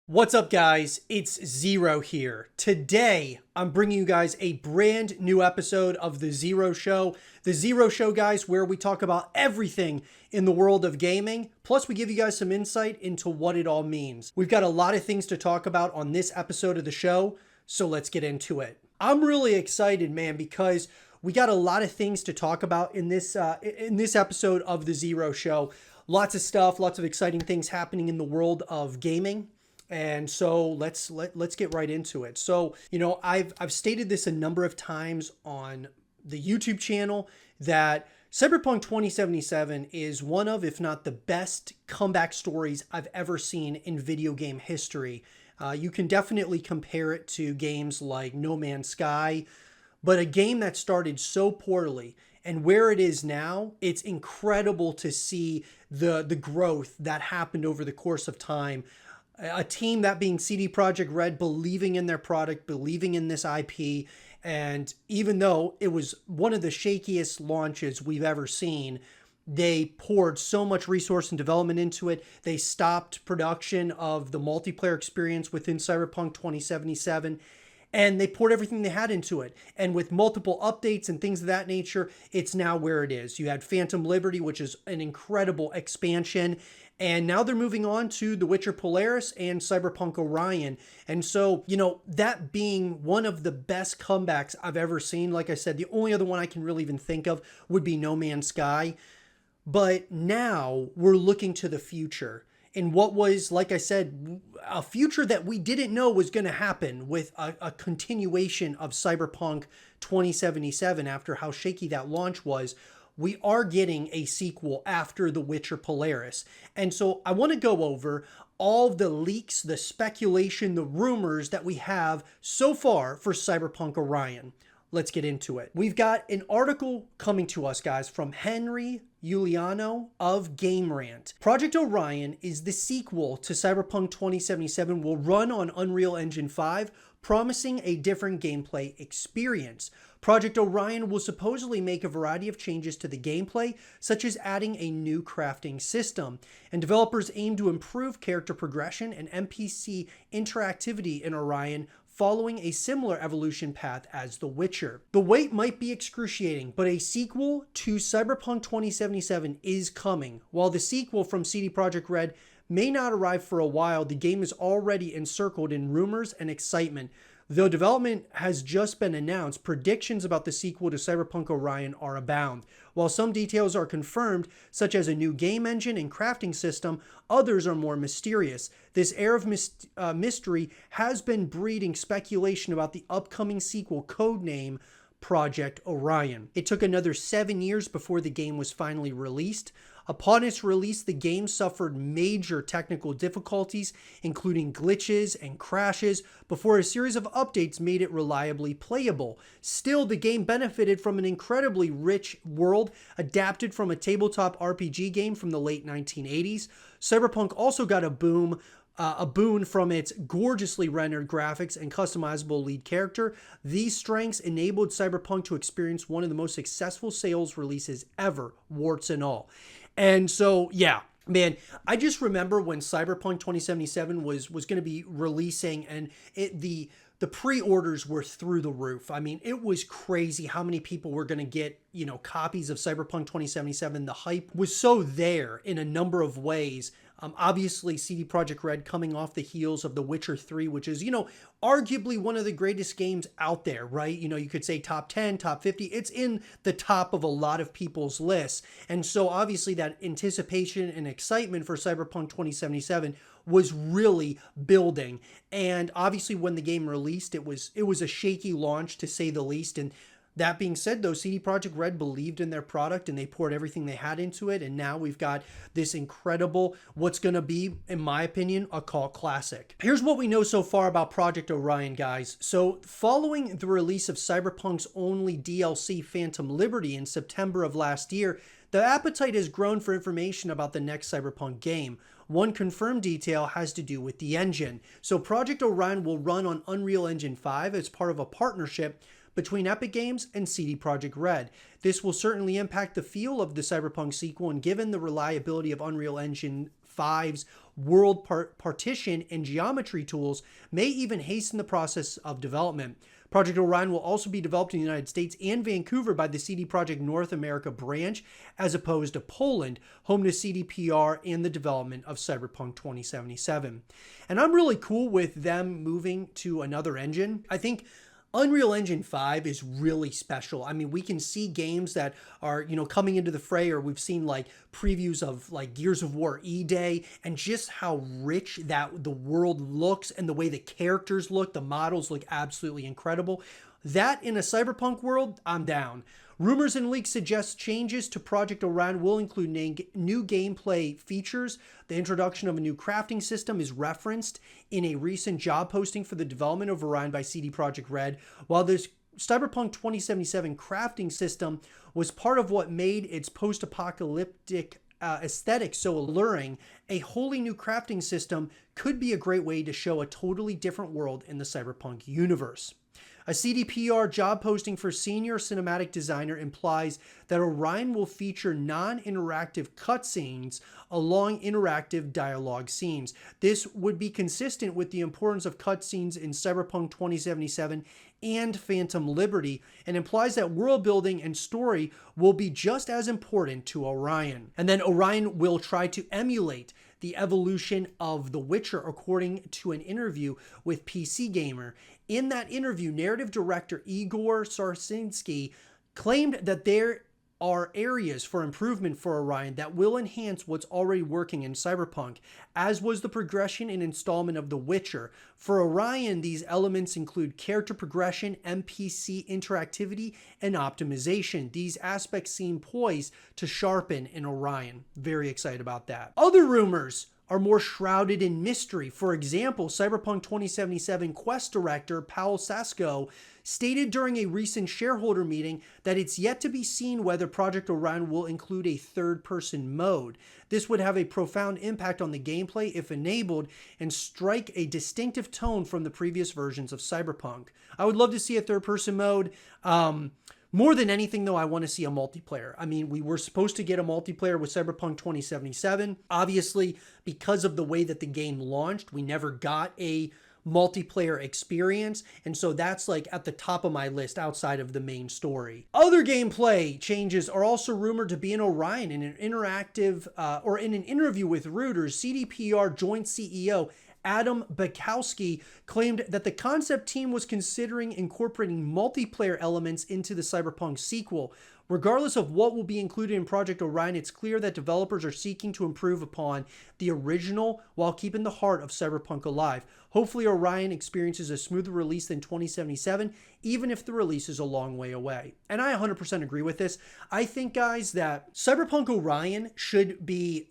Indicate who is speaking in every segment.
Speaker 1: What's up, guys? It's Zero here. Today, I'm bringing you guys a brand new episode of The Zero Show. The Zero Show, guys, where we talk about everything in the world of gaming. Plus, we give you guys some insight into what it all means. We've got a lot of things to talk about on this episode of the show, so let's get into it. I'm really excited, man, because we got a lot of things to talk about in this episode of The Zero Show. Lots of stuff, lots of exciting things happening in the world of gaming. And so let's get right into it. So, I've stated this a number of times on the YouTube channel that Cyberpunk 2077 is one of, if not the best comeback stories I've ever seen in video game history. You can definitely compare it to games like No Man's Sky, but a game that started so poorly and where it is now, it's incredible to see the growth that happened over the course of time. A team, that being CD Projekt Red, believing in their product, believing in this IP. And even though it was one of the shakiest launches we've ever seen, they poured so much resource and development into it. They stopped production of the multiplayer experience within Cyberpunk 2077. And they poured everything they had into it. And with multiple updates and things of that nature, it's now where it is. You had Phantom Liberty, which is an incredible expansion. And now they're moving on to The Witcher Polaris and Cyberpunk Orion. And so, that being one of the best comebacks I've ever seen, like I said, the only other one I can really even think of would be No Man's Sky. But now we're looking to the future. In what was, like I said, a future that we didn't know was going to happen with a continuation of Cyberpunk 2077 after how shaky that launch was. We are getting a sequel after The Witcher Polaris. And so I want to go over all the leaks, the speculation, the rumors that we have so far for Cyberpunk Orion. Let's get into it. We've got an article coming to us, guys, from Henry Giuliano of Game Rant. Project Orion is the sequel to Cyberpunk 2077, will run on Unreal Engine 5, promising a different gameplay experience. Project Orion will supposedly make a variety of changes to the gameplay, such as adding a new crafting system. And developers aim to improve character progression and NPC interactivity in Orion, following a similar evolution path as The Witcher. The wait might be excruciating, but a sequel to Cyberpunk 2077 is coming. While the sequel from CD Projekt Red may not arrive for a while, the game is already encircled in rumors and excitement. Though development has just been announced, predictions about the sequel to Cyberpunk Orion are abound. While some details are confirmed, such as a new game engine and crafting system, others are more mysterious. This air of mystery has been breeding speculation about the upcoming sequel, codename Project Orion. It took another 7 years before the game was finally released. Upon its release, the game suffered major technical difficulties, including glitches and crashes, before a series of updates made it reliably playable. Still, the game benefited from an incredibly rich world adapted from a tabletop RPG game from the late 1980s. Cyberpunk also got a boon from its gorgeously rendered graphics and customizable lead character. These strengths enabled Cyberpunk to experience one of the most successful sales releases ever, warts and all. And so, yeah, man, I just remember when Cyberpunk 2077 was going to be releasing, and the pre-orders were through the roof. I mean, it was crazy how many people were going to get, copies of Cyberpunk 2077. The hype was so there in a number of ways. Obviously, CD Projekt Red coming off the heels of The Witcher 3, which is, arguably one of the greatest games out there, right? You could say top 10, top 50. It's in the top of a lot of people's lists. And so obviously that anticipation and excitement for Cyberpunk 2077 was really building. And obviously when the game released, it was a shaky launch, to say the least. And that being said, though, CD Projekt Red believed in their product and they poured everything they had into it. And now we've got this incredible, what's going to be, in my opinion, a cult classic. Here's what we know so far about Project Orion, guys. So following the release of Cyberpunk's only DLC, Phantom Liberty, in September of last year, the appetite has grown for information about the next Cyberpunk game. One confirmed detail has to do with the engine. So Project Orion will run on Unreal Engine 5 as part of a partnership between Epic Games and CD Projekt Red. This will certainly impact the feel of the Cyberpunk sequel, and given the reliability of Unreal Engine 5's world partition and geometry tools may even hasten the process of development. Project Orion will also be developed in the United States and Vancouver by the CD Projekt North America branch, as opposed to Poland, home to CDPR and the development of Cyberpunk 2077. And I'm really cool with them moving to another engine. I think Unreal Engine 5 is really special. I mean, we can see games that are, coming into the fray, or we've seen like previews of like Gears of War E-Day, and just how rich that the world looks and the way the characters look, the models look absolutely incredible. That in a Cyberpunk world, I'm down. Rumors and leaks suggest changes to Project Orion will include new gameplay features. The introduction of a new crafting system is referenced in a recent job posting for the development of Orion by CD Projekt Red. While this Cyberpunk 2077 crafting system was part of what made its post-apocalyptic aesthetic so alluring, a wholly new crafting system could be a great way to show a totally different world in the Cyberpunk universe. A CDPR job posting for Senior Cinematic Designer implies that Orion will feature non-interactive cutscenes along interactive dialogue scenes. This would be consistent with the importance of cutscenes in Cyberpunk 2077 and Phantom Liberty, and implies that world building and story will be just as important to Orion. And then Orion will try to emulate the evolution of The Witcher, according to an interview with PC Gamer. In that interview, narrative director Igor Sarsinski claimed that there are areas for improvement for Orion that will enhance what's already working in Cyberpunk, as was the progression and installment of The Witcher. For Orion, these elements include character progression, NPC interactivity, and optimization. These aspects seem poised to sharpen in Orion. Very excited about that. Other rumors are more shrouded in mystery. For example, Cyberpunk 2077 Quest director Paul Sasko stated during a recent shareholder meeting that it's yet to be seen whether Project Orion will include a third-person mode. This would have a profound impact on the gameplay if enabled, and strike a distinctive tone from the previous versions of Cyberpunk. I would love to see a third-person mode. More than anything, though, I want to see a multiplayer. I mean, we were supposed to get a multiplayer with Cyberpunk 2077. Obviously, because of the way that the game launched, we never got a multiplayer experience, and so that's like at the top of my list outside of the main story. Other gameplay changes are also rumored to be in Orion. In an interactive in an interview with Reuters, CDPR joint CEO Adam Bukowski claimed that the concept team was considering incorporating multiplayer elements into the Cyberpunk sequel. Regardless of what will be included in Project Orion, it's clear that developers are seeking to improve upon the original while keeping the heart of Cyberpunk alive. Hopefully, Orion experiences a smoother release than 2077, even if the release is a long way away. And I 100% agree with this. I think, guys, that Cyberpunk Orion should be,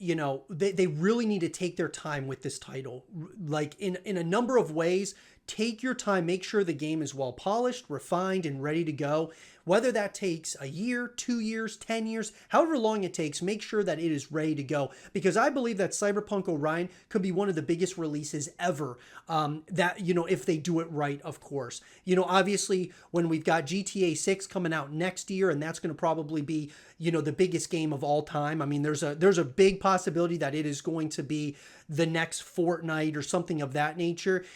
Speaker 1: they really need to take their time with this title. Like, in a number of ways, take your time, make sure the game is well polished, refined, and ready to go. Whether that takes a year, 2 years, 10 years, however long it takes, make sure that it is ready to go. Because I believe that Cyberpunk Orion could be one of the biggest releases ever. If they do it right, of course. Obviously, when we've got GTA 6 coming out next year, and that's going to probably be, the biggest game of all time. I mean, there's a big possibility that it is going to be the next Fortnite or something of that nature.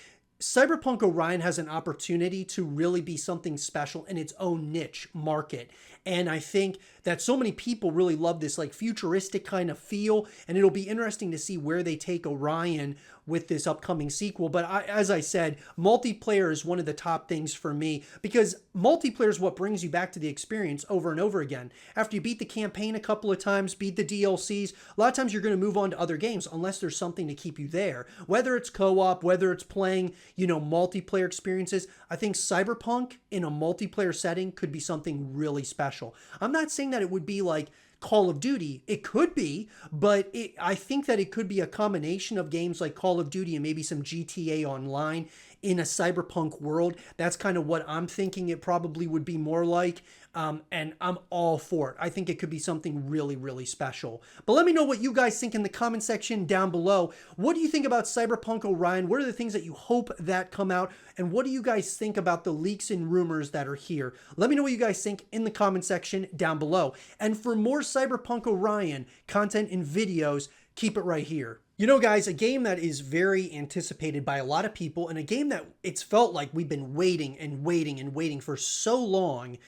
Speaker 1: Cyberpunk Orion has an opportunity to really be something special in its own niche market. And I think that so many people really love this like futuristic kind of feel, and it'll be interesting to see where they take Orion with this upcoming sequel. But as I said, multiplayer is one of the top things for me, because multiplayer is what brings you back to the experience over and over again. After you beat the campaign a couple of times, beat the DLCs, a lot of times you're going to move on to other games unless there's something to keep you there. Whether it's co-op, whether it's playing, multiplayer experiences, I think Cyberpunk in a multiplayer setting could be something really special. I'm not saying that it would be like Call of Duty. It could be, but I think that it could be a combination of games like Call of Duty and maybe some GTA Online in a cyberpunk world. That's kind of what I'm thinking it probably would be more like. And I'm all for it. I think it could be something really, really special. But let me know what you guys think in the comment section down below. What do you think about Cyberpunk Orion? What are the things that you hope that come out? And what do you guys think about the leaks and rumors that are here? Let me know what you guys think in the comment section down below. And for more Cyberpunk Orion content and videos, keep it right here. You know, guys, a game that is very anticipated by a lot of people, and a game that it's felt like we've been waiting and waiting and waiting for so long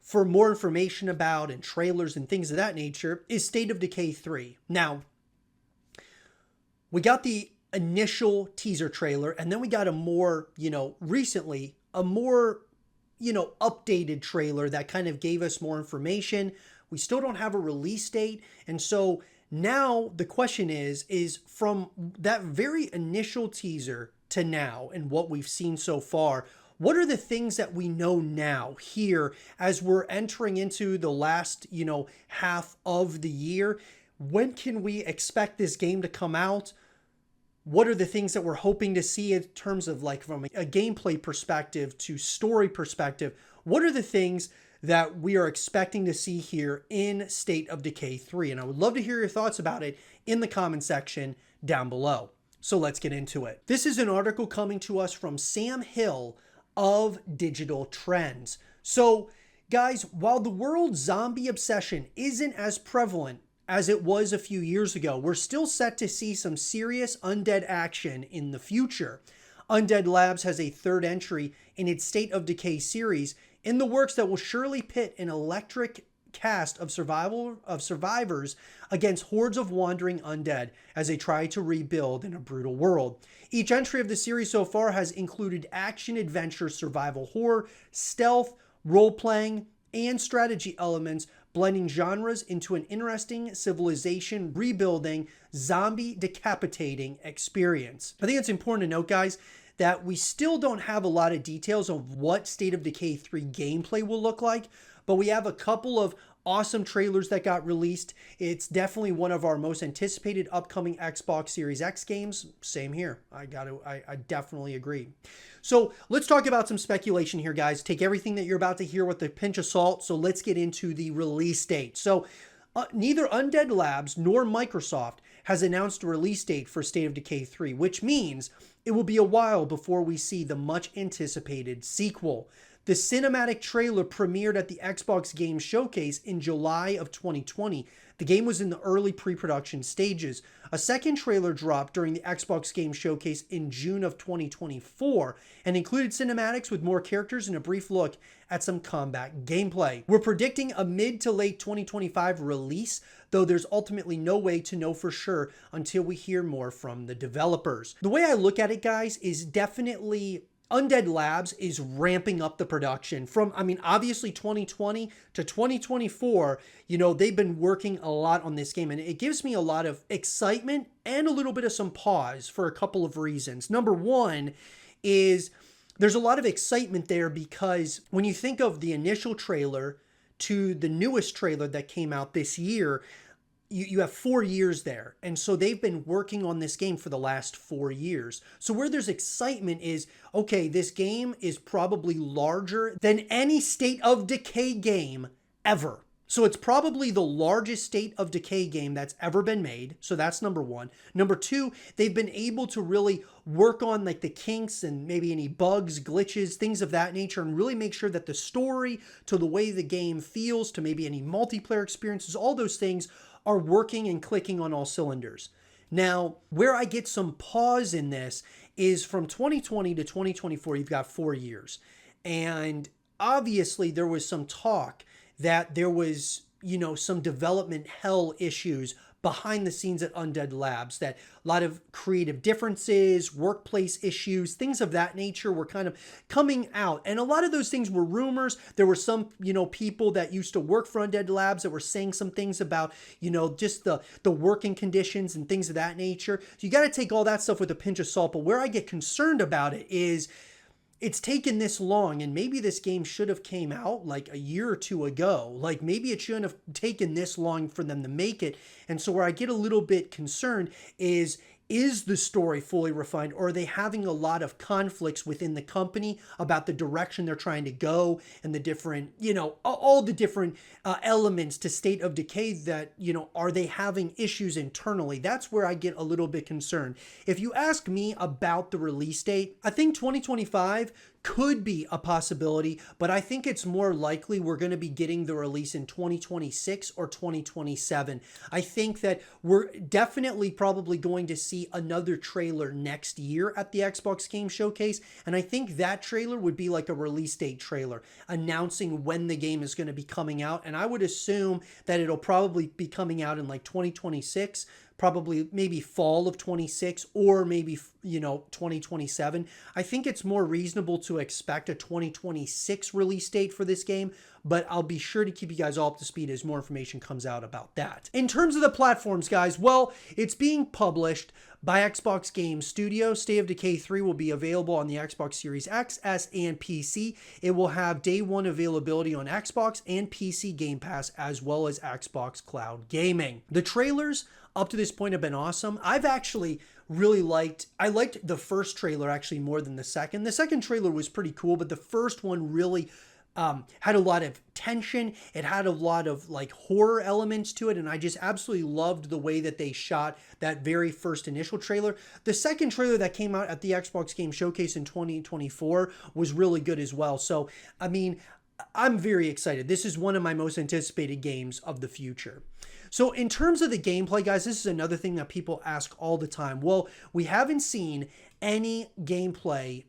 Speaker 1: for more information about, and trailers and things of that nature, is State of Decay 3. Now, we got the initial teaser trailer, and then we got a more, recently, a more, updated trailer that kind of gave us more information. We still don't have a release date, and so now the question is from that very initial teaser to now and what we've seen so far, what are the things that we know now here as we're entering into the last, half of the year? When can we expect this game to come out? What are the things that we're hoping to see in terms of, like, from a gameplay perspective to story perspective? What are the things that we are expecting to see here in State of Decay 3? And I would love to hear your thoughts about it in the comment section down below. So let's get into it. This is an article coming to us from Sam Hill of Digital Trends. So guys, while the world zombie obsession isn't as prevalent as it was a few years ago, we're still set to see some serious undead action in the future. Undead Labs has a third entry in its State of Decay series in the works that will surely pit an electric cast of survivors against hordes of wandering undead as they try to rebuild in a brutal world. Each entry of the series so far has included action, adventure, survival horror, stealth, role-playing, and strategy elements, blending genres into an interesting civilization rebuilding, zombie decapitating experience. I think it's important to note, guys, that we still don't have a lot of details of what State of Decay 3 gameplay will look like, but we have a couple of awesome trailers that got released. It's definitely one of our most anticipated upcoming Xbox Series X games. Same here. I definitely agree. So let's talk about some speculation here, guys. Take everything that you're about to hear with a pinch of salt. So let's get into the release date. So neither Undead Labs nor Microsoft has announced a release date for State of Decay 3, which means it will be a while before we see the much anticipated sequel. The cinematic trailer premiered at the Xbox Game Showcase in July of 2020. The game was in the early pre-production stages. A second trailer dropped during the Xbox Game Showcase in June of 2024 and included cinematics with more characters and a brief look at some combat gameplay. We're predicting a mid to late 2025 release, though there's ultimately no way to know for sure until we hear more from the developers. The way I look at it, guys, is definitely Undead Labs is ramping up the production from, obviously 2020 to 2024, they've been working a lot on this game, and it gives me a lot of excitement and a little bit of some pause for a couple of reasons. Number one is there's a lot of excitement there because when you think of the initial trailer to the newest trailer that came out this year, you have 4 years there. And so they've been working on this game for the last 4 years. So where there's excitement is, okay, this game is probably larger than any State of Decay game ever. So it's probably the largest State of Decay game that's ever been made. So that's number one. Number two, they've been able to really work on like the kinks and maybe any bugs, glitches, things of that nature, and really make sure that the story to the way the game feels to maybe any multiplayer experiences, all those things are working and clicking on all cylinders. Now, where I get some pause in this is from 2020 to 2024, you've got 4 years. And obviously there was some talk that there was, some development hell issues behind the scenes at Undead Labs, that a lot of creative differences, workplace issues, things of that nature were kind of coming out. And a lot of those things were rumors. There were some, people that used to work for Undead Labs that were saying some things about, just the working conditions and things of that nature. So you got to take all that stuff with a pinch of salt. But where I get concerned about it is it's taken this long, and maybe this game should have came out like a year or two ago. Like maybe it shouldn't have taken this long for them to make it. And so where I get a little bit concerned is the story fully refined, or are they having a lot of conflicts within the company about the direction they're trying to go and the different, all the different elements to State of Decay that, are they having issues internally? That's where I get a little bit concerned. If you ask me about the release date, I think 2025 could be a possibility, but I think it's more likely we're going to be getting the release in 2026 or 2027. I think that we're definitely probably going to see another trailer next year at the Xbox Game Showcase, and I think that trailer would be like a release date trailer announcing when the game is going to be coming out, and I would assume that it'll probably be coming out in like 2026, probably maybe fall of 26 or maybe, 2027. I think it's more reasonable to expect a 2026 release date for this game, but I'll be sure to keep you guys all up to speed as more information comes out about that. In terms of the platforms, guys, well, it's being published by Xbox Game Studio. State of Decay 3 will be available on the Xbox Series X, S, and PC. It will have day one availability on Xbox and PC Game Pass, as well as Xbox Cloud Gaming. The trailers up to this point have been awesome. I've actually really liked the first trailer actually more than the second. The second trailer was pretty cool, but the first one really had a lot of tension. It had a lot of like horror elements to it, and I just absolutely loved the way that they shot that very first initial trailer. The second trailer that came out at the Xbox Game Showcase in 2024 was really good as well. So, I mean, I'm very excited. This is one of my most anticipated games of the future. So in terms of the gameplay, guys, this is another thing that people ask all the time. Well, we haven't seen any gameplay,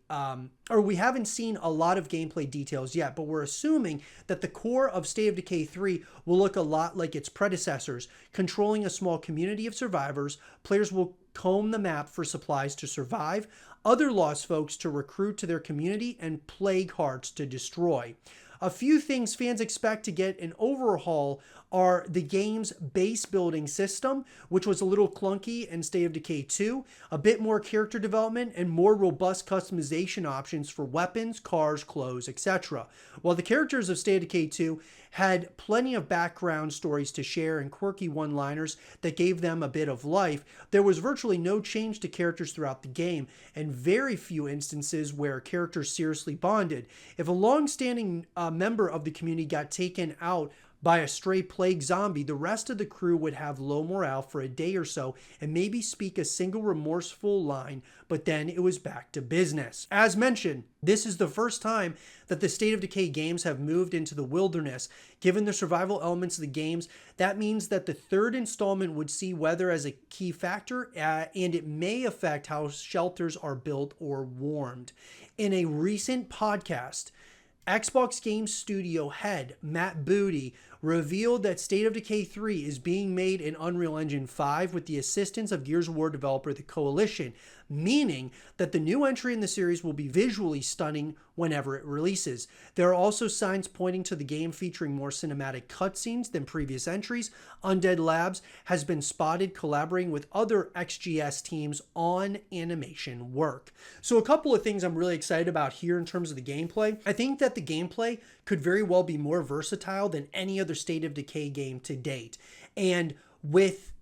Speaker 1: or we haven't seen a lot of gameplay details yet, but we're assuming that the core of State of Decay 3 will look a lot like its predecessors, controlling a small community of survivors. Players will comb the map for supplies to survive, other lost folks to recruit to their community, and plague hearts to destroy. A few things fans expect to get an overhaul are the game's base building system, which was a little clunky in State of Decay 2, a bit more character development, and more robust customization options for weapons, cars, clothes, etc. While the characters of State of Decay 2 had plenty of background stories to share and quirky one-liners that gave them a bit of life, there was virtually no change to characters throughout the game, and very few instances where characters seriously bonded. If a long-standing member of the community got taken out by a stray plague zombie, the rest of the crew would have low morale for a day or so and maybe speak a single remorseful line, but then it was back to business. As mentioned, this is the first time that the State of Decay games have moved into the wilderness. Given the survival elements of the games, that means that the third installment would see weather as a key factor, and it may affect how shelters are built or warmed. In a recent podcast, Xbox Game Studio head Matt Booty revealed that State of Decay 3 is being made in Unreal Engine 5 with the assistance of Gears of War developer The Coalition, meaning that the new entry in the series will be visually stunning whenever it releases. There are also signs pointing to the game featuring more cinematic cutscenes than previous entries. Undead Labs has been spotted collaborating with other XGS teams on animation work. So a couple of things I'm really excited about here in terms of the gameplay. I think that the gameplay could very well be more versatile than any other State of Decay game to date. And with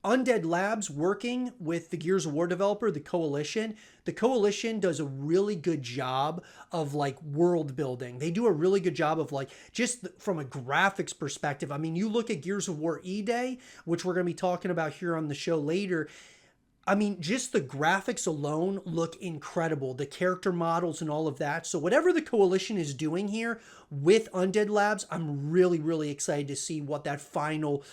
Speaker 1: Undead Labs working with the Gears of War developer, The Coalition does a really good job of like world building. They do a really good job of like, just from a graphics perspective. I mean, you look at Gears of War E-Day, which we're going to be talking about here on the show later. I mean, just the graphics alone look incredible, the character models and all of that. So whatever the Coalition is doing here with Undead Labs, I'm really, really excited to see what that final,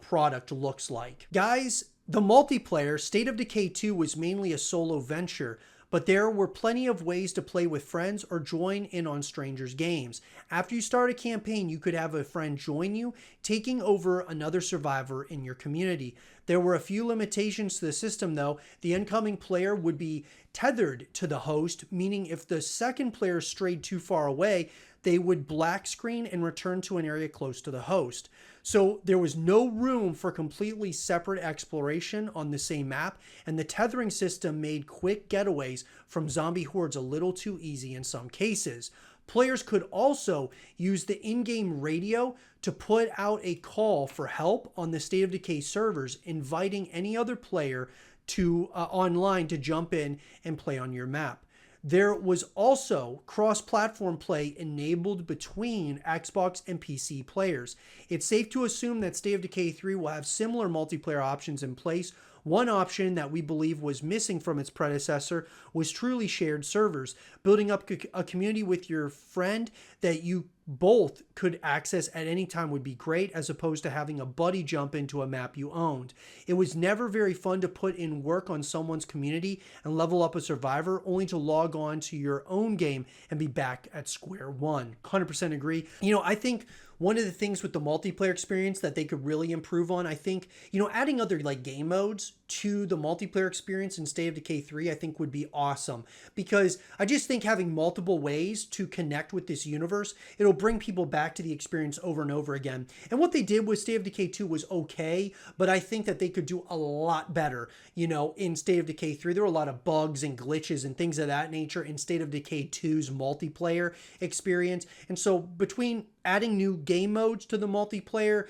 Speaker 1: product looks like. Guys, the multiplayer, State of Decay 2 was mainly a solo venture, but there were plenty of ways to play with friends or join in on strangers' games. After you start a campaign, you could have a friend join you, taking over another survivor in your community. There were a few limitations to the system, though. The incoming player would be tethered to the host, meaning if the second player strayed too far away, they would black screen and return to an area close to the host. So there was no room for completely separate exploration on the same map, and the tethering system made quick getaways from zombie hordes a little too easy in some cases. Players could also use the in-game radio to put out a call for help on the State of Decay servers, inviting any other player to online to jump in and play on your map. There was also cross-platform play enabled between Xbox and PC players. It's safe to assume that State of Decay 3 will have similar multiplayer options in place One option that we believe was missing from its predecessor was truly shared servers. Building up a community with your friend that you both could access at any time would be great, as opposed to having a buddy jump into a map you owned. It was never very fun to put in work on someone's community and level up a survivor only to log on to your own game and be back at square one. 100% agree. I think one of the things with the multiplayer experience that they could really improve on, I think, adding other like game modes to the multiplayer experience in State of Decay 3, I think would be awesome, because I just think having multiple ways to connect with this universe, it'll bring people back to the experience over and over again. And what they did with State of Decay 2 was okay, but I think that they could do a lot better. In State of Decay 3, there were a lot of bugs and glitches and things of that nature in State of Decay 2's multiplayer experience. And so between adding new game modes to the multiplayer,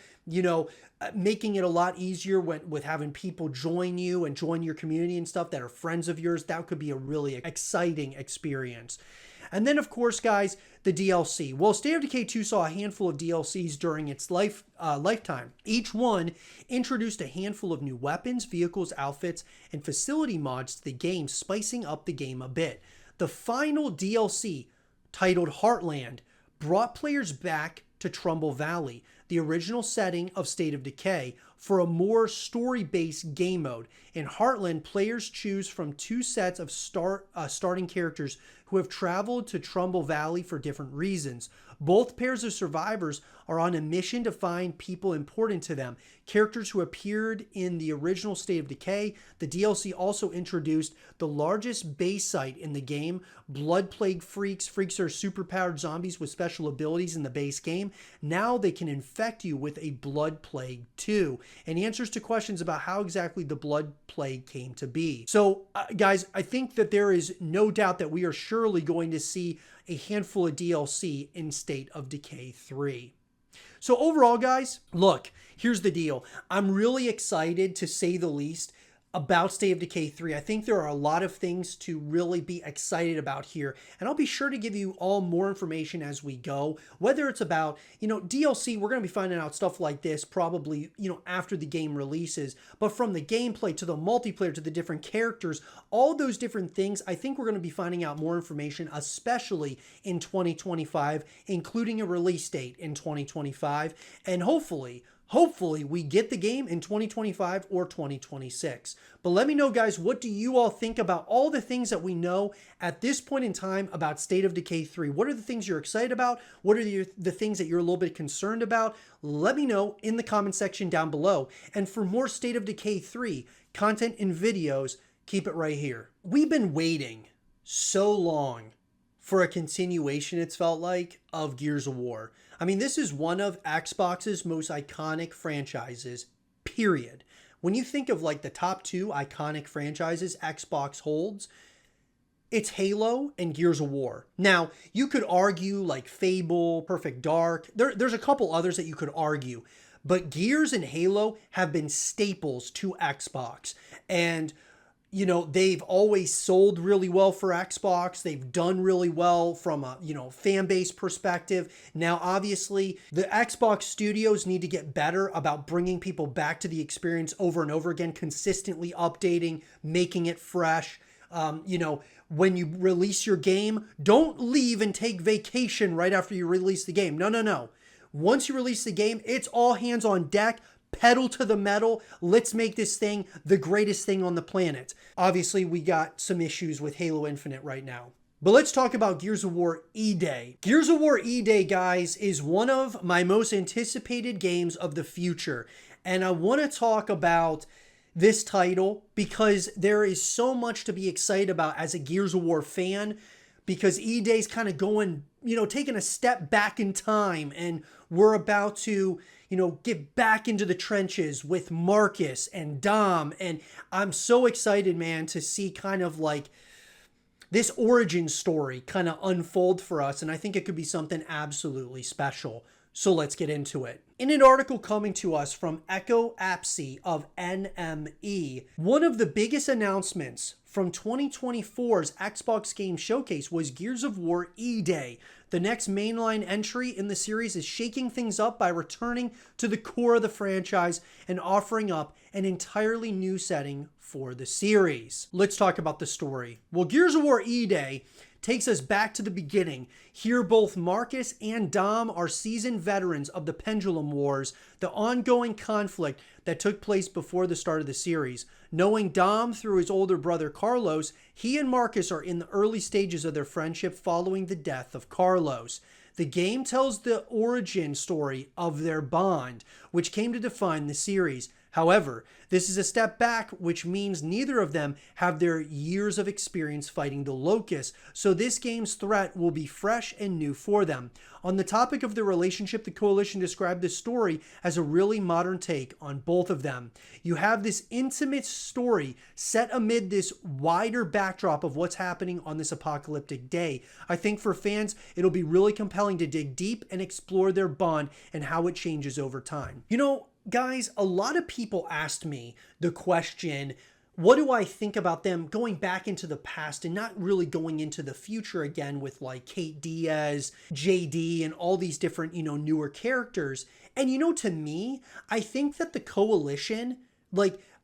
Speaker 1: making it a lot easier with having people join you and join your community and stuff that are friends of yours, that could be a really exciting experience. And then, of course, guys, the DLC. Well, State of Decay 2 saw a handful of DLCs during its lifetime. Each one introduced a handful of new weapons, vehicles, outfits, and facility mods to the game, spicing up the game a bit. The final DLC, titled Heartland, brought players back to Trumbull Valley, the original setting of State of Decay, for a more story-based game mode. In Heartland, players choose from two sets of starting characters who have traveled to Trumbull Valley for different reasons. Both pairs of survivors are on a mission to find people important to them, characters who appeared in the original State of Decay. The DLC also introduced the largest base site in the game, Blood Plague Freaks. Freaks are superpowered zombies with special abilities in the base game. Now they can infect you with a Blood Plague too, and answers to questions about how exactly the Blood Plague came to be. So, guys, I think that there is no doubt that we are surely going to see a handful of DLC in State of Decay 3. So overall, guys, look, here's the deal. I'm really excited, to say the least, about State of Decay 3. I think there are a lot of things to really be excited about here, and I'll be sure to give you all more information as we go, whether it's about, DLC. We're going to be finding out stuff like this probably, after the game releases, but from the gameplay to the multiplayer to the different characters, all those different things, I think we're going to be finding out more information, especially in 2025, including a release date in 2025, and hopefully we get the game in 2025 or 2026. But let me know, guys, what do you all think about all the things that we know at this point in time about State of Decay 3? What are the things you're excited about? What are the things that you're a little bit concerned about? Let me know in the comment section down below. And for more State of Decay 3 content and videos, keep it right here. We've been waiting so long for a continuation, it's felt like, of Gears of War. I mean, this is one of Xbox's most iconic franchises, period. When you think of like the top two iconic franchises Xbox holds, it's Halo and Gears of War. Now, you could argue like Fable, Perfect Dark. There's a couple others that you could argue, but Gears and Halo have been staples to Xbox. And they've always sold really well for Xbox. They've done really well from a, fan base perspective. Now, obviously, the Xbox studios need to get better about bringing people back to the experience over and over again, consistently updating, making it fresh. When you release your game, don't leave and take vacation right after you release the game. No. Once you release the game, it's all hands on deck. Pedal to the metal. Let's make this thing the greatest thing on the planet. Obviously, we got some issues with Halo Infinite right now. But let's talk about Gears of War E-Day. Gears of War E-Day, guys, is one of my most anticipated games of the future. And I want to talk about this title because there is so much to be excited about as a Gears of War fan, because E-Day's kind of going, taking a step back in time, and we're about to get back into the trenches with Marcus and Dom. And I'm so excited, man, to see kind of like this origin story kind of unfold for us. And I think it could be something absolutely special. So let's get into it. In an article coming to us from Echo Apsey of ANML, one of the biggest announcements from 2024's Xbox Game Showcase was Gears of War E-Day. The next mainline entry in the series is shaking things up by returning to the core of the franchise and offering up an entirely new setting for the series. Let's talk about the story. Well, Gears of War E-Day takes us back to the beginning. Here, both Marcus and Dom are seasoned veterans of the Pendulum Wars, the ongoing conflict that took place before the start of the series. Knowing Dom through his older brother Carlos, he and Marcus are in the early stages of their friendship following the death of Carlos. The game tells the origin story of their bond, which came to define the series. However, this is a step back, which means neither of them have their years of experience fighting the Locusts, so this game's threat will be fresh and new for them. On the topic of their relationship, the Coalition described this story as a really modern take on both of them. You have this intimate story set amid this wider backdrop of what's happening on this apocalyptic day. I think for fans, it'll be really compelling to dig deep and explore their bond and how it changes over time. You know, guys, a lot of people asked me the question, what do I think about them going back into the past and not really going into the future again with like Kate Diaz, JD, and all these different, newer characters? And to me, I think that the Coalition,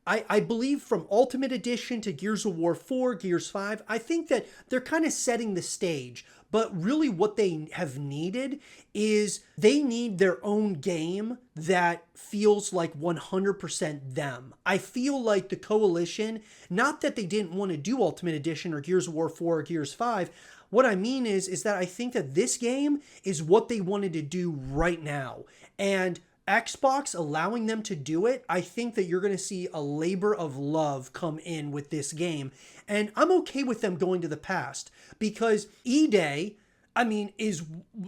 Speaker 1: I believe from Ultimate Edition to Gears of War 4, Gears 5, I think that they're kind of setting the stage. But really what they have needed is they need their own game that feels like 100% them. I feel like the Coalition, not that they didn't want to do Ultimate Edition or Gears of War 4 or Gears 5, what I mean is that I think that this game is what they wanted to do right now. And Xbox allowing them to do it, I think that you're going to see a labor of love come in with this game. And I'm okay with them going to the past because E-Day, is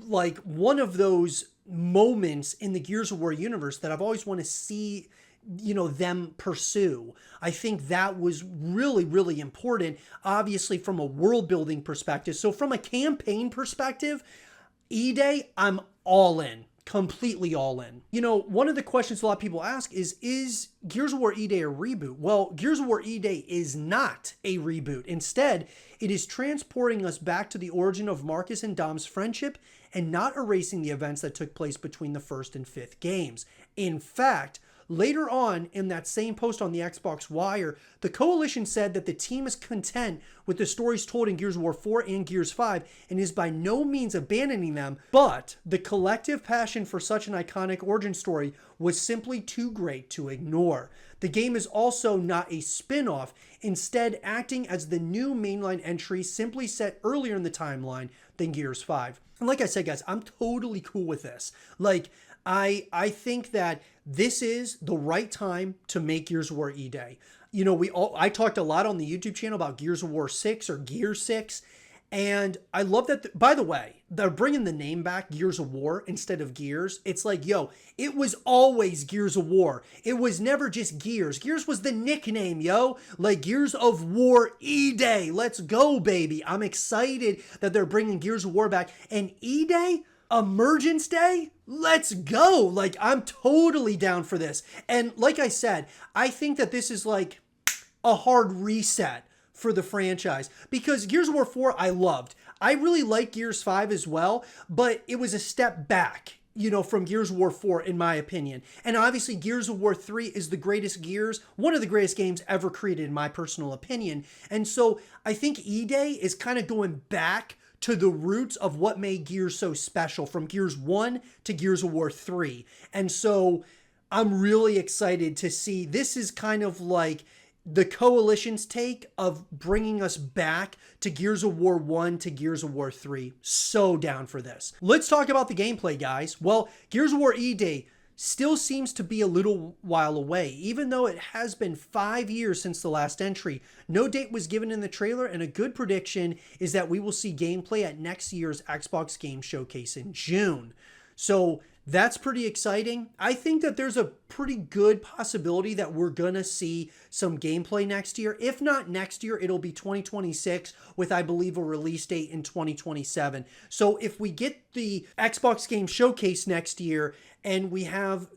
Speaker 1: like one of those moments in the Gears of War universe that I've always wanted to see, them pursue. I think that was really, really important, obviously from a world building perspective. So from a campaign perspective, E-Day, I'm all in. Completely all in. One of the questions a lot of people ask is Gears of War E-Day a reboot? Well, Gears of War E-Day is not a reboot. Instead, it is transporting us back to the origin of Marcus and Dom's friendship and not erasing the events that took place between the first and fifth games. In fact, later on in that same post on the Xbox Wire, the Coalition said that the team is content with the stories told in Gears of War 4 and Gears 5 and is by no means abandoning them, but the collective passion for such an iconic origin story was simply too great to ignore. The game is also not a spin-off, instead acting as the new mainline entry simply set earlier in the timeline than Gears 5. And like I said, guys, I'm totally cool with this. I think that this is the right time to make Gears of War E-Day. I talked a lot on the YouTube channel about Gears of War 6 or Gear 6, and I love that. By the way, they're bringing the name back, Gears of War, instead of Gears. It's like, it was always Gears of War. It was never just Gears. Gears was the nickname, like Gears of War E-Day. Let's go, baby. I'm excited that they're bringing Gears of War back. And E-Day? Emergence Day? Let's go. I'm totally down for this. And like I said, I think that this is like a hard reset for the franchise because Gears of War 4 I loved. I really like Gears 5 as well, but it was a step back, from Gears of War 4 in my opinion. And obviously Gears of War 3 is the greatest Gears, one of the greatest games ever created in my personal opinion. And so I think E-Day is kind of going back to the roots of what made Gears so special from Gears 1 to Gears of War 3. And so I'm really excited to see, this is kind of like the Coalition's take of bringing us back to Gears of War 1 to Gears of War 3. So down for this. Let's talk about the gameplay, guys. Well, Gears of War E-Day still seems to be a little while away, even though it has been 5 years since the last entry. No date was given in the trailer, and a good prediction is that we will see gameplay at next year's Xbox Game Showcase in June. So that's pretty exciting. I think that there's a pretty good possibility that we're going to see some gameplay next year. If not next year, it'll be 2026 with, I believe, a release date in 2027. So if we get the Xbox Game Showcase next year and we have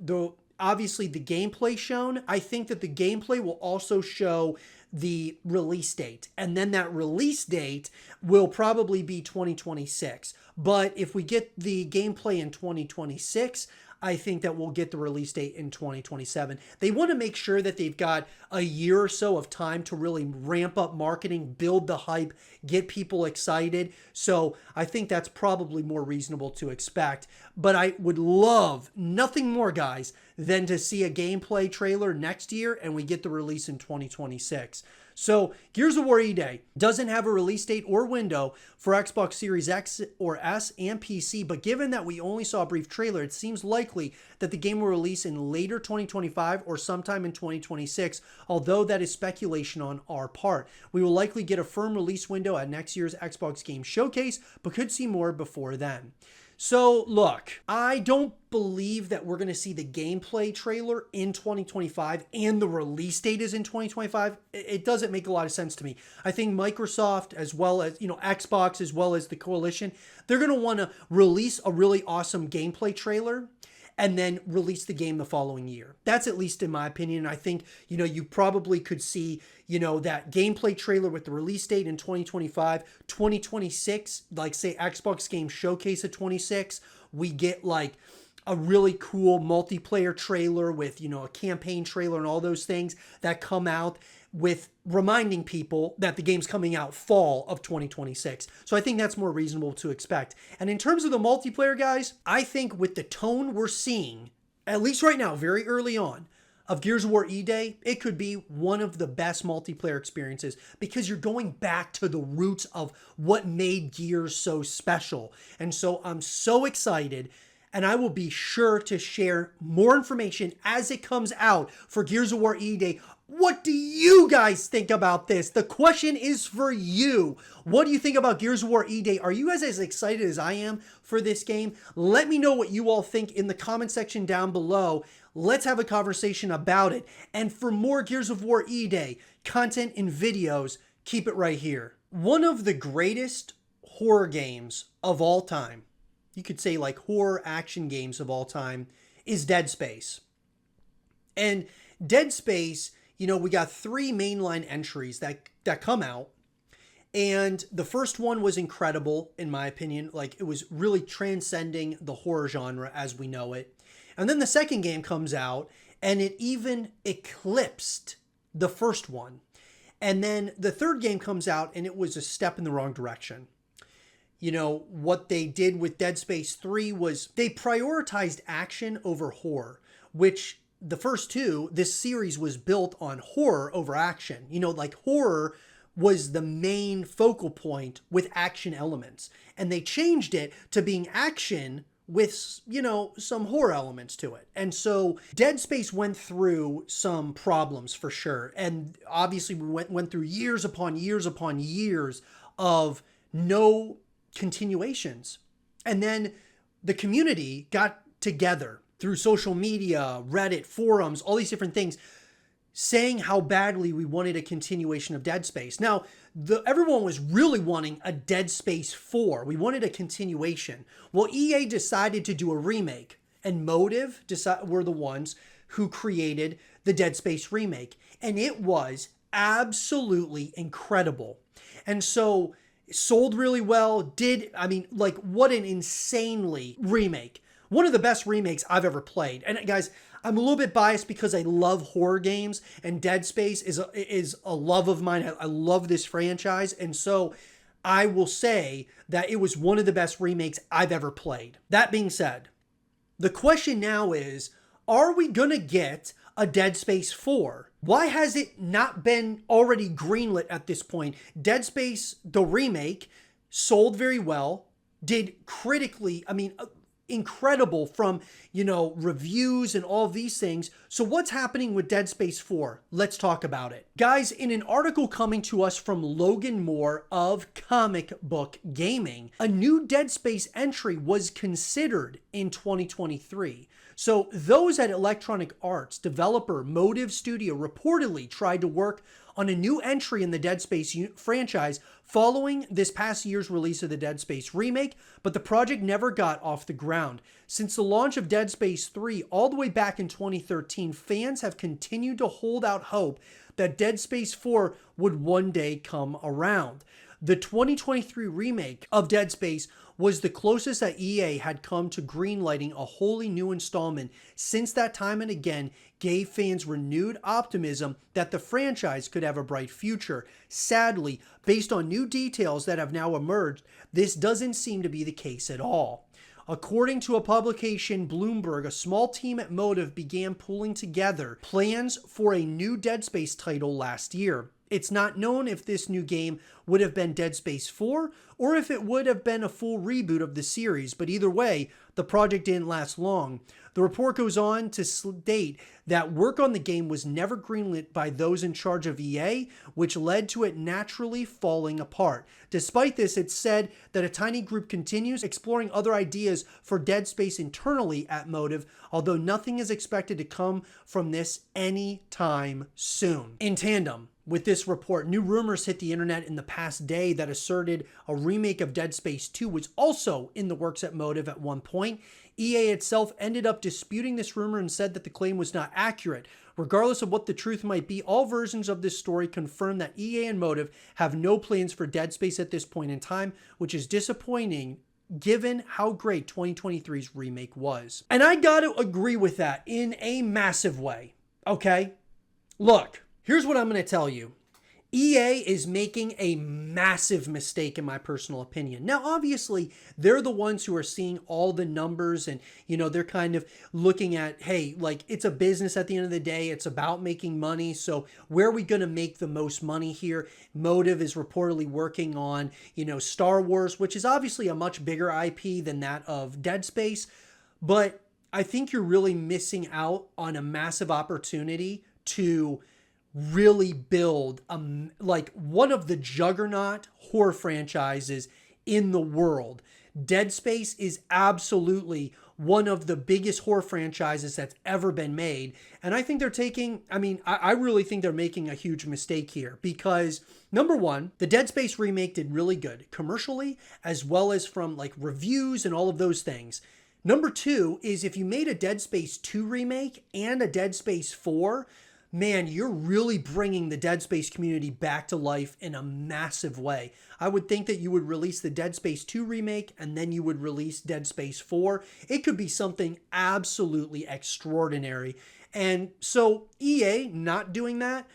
Speaker 1: obviously the gameplay shown, I think that the gameplay will also show the release date. And then that release date will probably be 2026. But if we get the gameplay in 2026, I think that we'll get the release date in 2027. They want to make sure that they've got a year or so of time to really ramp up marketing, build the hype, get people excited. So I think that's probably more reasonable to expect. But I would love nothing more, guys, than to see a gameplay trailer next year and we get the release in 2026. So Gears of War E-Day doesn't have a release date or window for Xbox Series X or S and PC, but given that we only saw a brief trailer, it seems likely that the game will release in later 2025 or sometime in 2026, although that is speculation on our part. We will likely get a firm release window at next year's Xbox Game Showcase, but could see more before then. So look, I don't believe that we're going to see the gameplay trailer in 2025 and the release date is in 2025. It doesn't make a lot of sense to me. I think Microsoft, as well as, Xbox, as well as the coalition, they're going to want to release a really awesome gameplay trailer and then release the game the following year. That's at least in my opinion. I think, you probably could see, that gameplay trailer with the release date in 2025, 2026, like say Xbox Game Showcase at 26, we get like a really cool multiplayer trailer with, a campaign trailer and all those things that come out with reminding people that the game's coming out fall of 2026. So I think that's more reasonable to expect. And in terms of the multiplayer, guys, I think with the tone we're seeing, at least right now, very early on, of Gears of War E-Day, it could be one of the best multiplayer experiences because you're going back to the roots of what made Gears so special. And so I'm so excited, and I will be sure to share more information as it comes out for Gears of War E-Day. What do you guys think about this? The question is for you. What do you think about Gears of War E-Day? Are you guys as excited as I am for this game? Let me know what you all think in the comment section down below. Let's have a conversation about it. And for more Gears of War E-Day content and videos, keep it right here. One of the greatest horror games of all time, you could say like horror action games of all time, is Dead Space. And Dead Space, we got 3 mainline entries that come out. And the first one was incredible, in my opinion. Like, it was really transcending the horror genre as we know it. And then the second game comes out, and it even eclipsed the first one. And then the third game comes out, and it was a step in the wrong direction. What they did with Dead Space 3 was they prioritized action over horror, which the first two, this series was built on horror over action. Like horror was the main focal point with action elements. And they changed it to being action with, some horror elements to it. And so Dead Space went through some problems for sure. And obviously we went through years upon years upon years of no continuations. And then the community got together through social media, Reddit, forums, all these different things, saying how badly we wanted a continuation of Dead Space. Now, everyone was really wanting a Dead Space 4. We wanted a continuation. Well, EA decided to do a remake, and Motive were the ones who created the Dead Space remake. And it was absolutely incredible. And so it sold really well. What an insanely remake. One of the best remakes I've ever played. And guys, I'm a little bit biased because I love horror games, and Dead Space is a love of mine. I love this franchise. And so I will say that it was one of the best remakes I've ever played. That being said, the question now is, are we going to get a Dead Space 4? Why has it not been already greenlit at this point? Dead Space, the remake, sold very well, did critically, incredible from, reviews and all of these things. So what's happening with Dead Space 4? Let's talk about it. Guys, in an article coming to us from Logan Moore of Comic Book Gaming, a new Dead Space entry was considered in 2023. So those at Electronic Arts developer Motive Studio reportedly tried to work on a new entry in the Dead Space franchise following this past year's release of the Dead Space remake, but the project never got off the ground. Since the launch of Dead Space 3 all the way back in 2013, fans have continued to hold out hope that Dead Space 4 would one day come around. The 2023 remake of Dead Space was the closest that EA had come to greenlighting a wholly new installment since that time, and again gave fans renewed optimism that the franchise could have a bright future. Sadly, based on new details that have now emerged, this doesn't seem to be the case at all. According to a publication, Bloomberg, a small team at Motive began pulling together plans for a new Dead Space title last year. It's not known if this new game would have been Dead Space 4 or if it would have been a full reboot of the series, but either way, the project didn't last long. The report goes on to state that work on the game was never greenlit by those in charge of EA, which led to it naturally falling apart. Despite this, it's said that a tiny group continues exploring other ideas for Dead Space internally at Motive, although nothing is expected to come from this anytime soon. In tandem with this report, new rumors hit the internet in the past day that asserted a remake of Dead Space 2 was also in the works at Motive at one point. EA itself ended up disputing this rumor and said that the claim was not accurate. Regardless of what the truth might be, all versions of this story confirm that EA and Motive have no plans for Dead Space at this point in time, which is disappointing given how great 2023's remake was. And I gotta agree with that in a massive way, okay? Look, here's what I'm going to tell you. EA is making a massive mistake in my personal opinion. Now, obviously, they're the ones who are seeing all the numbers and, they're kind of looking at, hey, like it's a business at the end of the day. It's about making money. So where are we going to make the most money here? Motive is reportedly working on, Star Wars, which is obviously a much bigger IP than that of Dead Space. But I think you're really missing out on a massive opportunity to really build like one of the juggernaut horror franchises in the world. Dead Space is absolutely one of the biggest horror franchises that's ever been made. And I think they're taking, I really think they're making a huge mistake here because number one, the Dead Space remake did really good commercially as well as from like reviews and all of those things. Number two is if you made a Dead Space 2 remake and a Dead Space 4, man, you're really bringing the Dead Space community back to life in a massive way. I would think that you would release the Dead Space 2 remake and then you would release Dead Space 4. It could be something absolutely extraordinary. And so EA not doing that,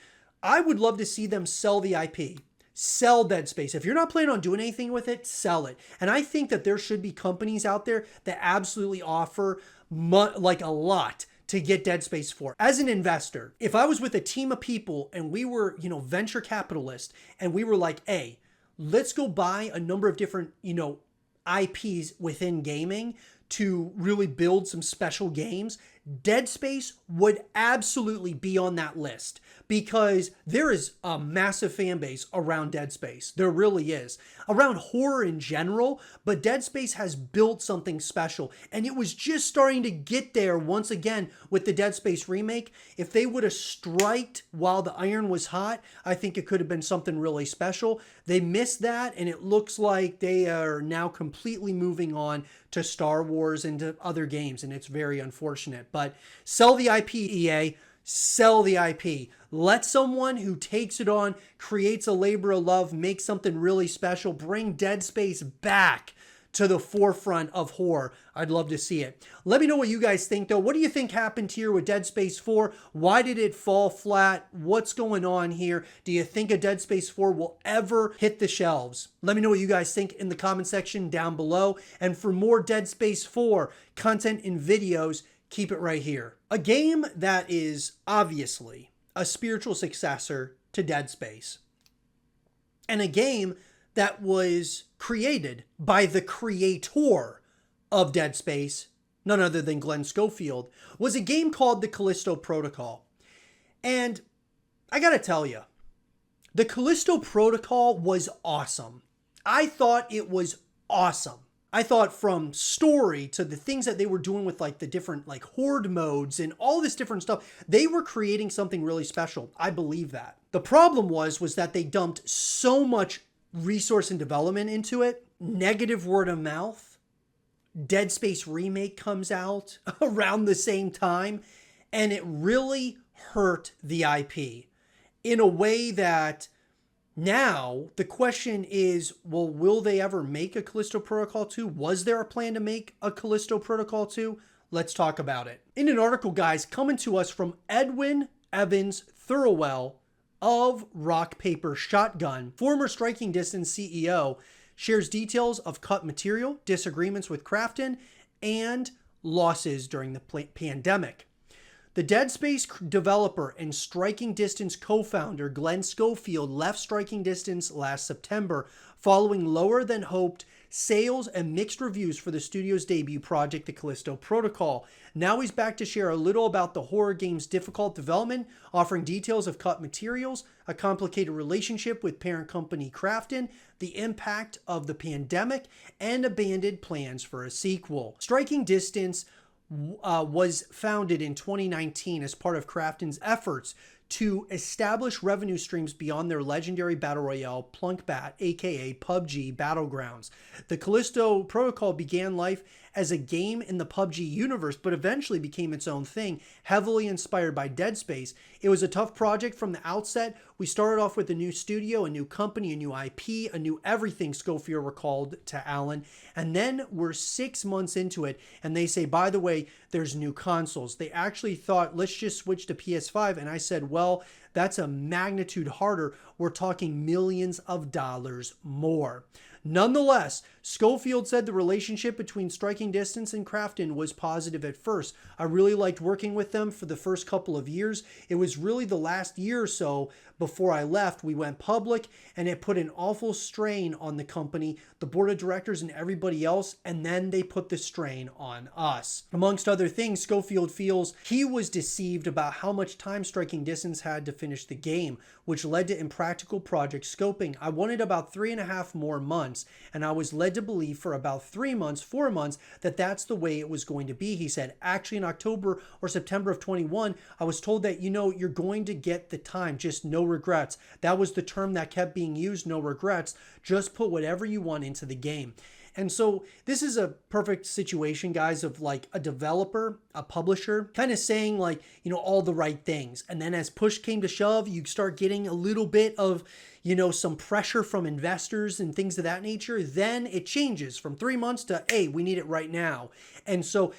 Speaker 1: I would love to see them sell the IP. Sell Dead Space. If you're not planning on doing anything with it, sell it. And I think that there should be companies out there that absolutely offer like a lot to get Dead Space 4. As an investor, if I was with a team of people and we were, venture capitalists and we were like, hey, let's go buy a number of different, IPs within gaming to really build some special games, Dead Space would absolutely be on that list because there is a massive fan base around Dead Space. There really is. Around horror in general, but Dead Space has built something special and it was just starting to get there once again with the Dead Space remake. If they would have striked while the iron was hot, I think it could have been something really special. They missed that and it looks like they are now completely moving on to Star Wars and to other games, and it's very unfortunate. But sell the IP, EA. Sell the IP. Let someone who takes it on, creates a labor of love, makes something really special, bring Dead Space back to the forefront of horror. I'd love to see it. Let me know what you guys think, though. What do you think happened here with Dead Space 4? Why did it fall flat? What's going on here? Do you think a Dead Space 4 will ever hit the shelves? Let me know what you guys think in the comment section down below. And for more Dead Space 4 content and videos, keep it right here. A game that is obviously a spiritual successor to Dead Space. And a game that was created by the creator of Dead Space, none other than Glenn Schofield, was a game called the Callisto Protocol. And I gotta tell you, the Callisto Protocol was awesome. I thought it was awesome. I thought from story to the things that they were doing with like the different like horde modes and all this different stuff, they were creating something really special. I believe that. The problem was that they dumped so much resource and development into it. Negative word of mouth. Dead Space Remake comes out around the same time, and it really hurt the IP in a way that now the question is, well, will they ever make a Callisto Protocol 2? Was there a plan to make a Callisto Protocol 2? Let's talk about it. In an article, guys, coming to us from Edwin Evans Thurwell of Rock Paper Shotgun, former Striking Distance CEO, shares details of cut material, disagreements with Krafton, and losses during the pandemic. The Dead Space developer and Striking Distance co-founder Glenn Schofield left Striking Distance last September following lower than hoped sales and mixed reviews for the studio's debut project, The Callisto Protocol. Now he's back to share a little about the horror game's difficult development, offering details of cut materials, a complicated relationship with parent company Krafton, the impact of the pandemic, and abandoned plans for a sequel. Striking Distance was founded in 2019 as part of Krafton's efforts to establish revenue streams beyond their legendary battle royale Plunkbat, aka PUBG Battlegrounds. The Callisto Protocol began life as a game in the PUBG universe, but eventually became its own thing, heavily inspired by Dead Space. It was a tough project from the outset. We started off with a new studio, a new company, a new IP, a new everything, Schofield recalled to Allen. And then we're 6 months into it, and they say, by the way, there's new consoles. They actually thought, let's just switch to PS5. And I said, well, that's a magnitude harder. We're talking millions of dollars more. Nonetheless, Schofield said the relationship between Striking Distance and Krafton was positive at first. I really liked working with them for the first couple of years. It was really the last year or so before I left, we went public, and it put an awful strain on the company, the board of directors, and everybody else, and then they put the strain on us. Amongst other things, Schofield feels he was deceived about how much time Striking Distance had to finish the game, which led to impractical project scoping. I wanted about 3.5 more months, and I was led to believe for about 4 months, that that's the way it was going to be. He said, actually in October or September of 21, I was told that, you're going to get the time, just no regrets. That was the term that kept being used, no regrets. Just put whatever you want into the game. And so this is a perfect situation, guys, of like a developer, a publisher, kind of saying like, all the right things. And then as push came to shove, you start getting a little bit of, some pressure from investors and things of that nature. Then it changes from 3 months to, hey, we need it right now. And so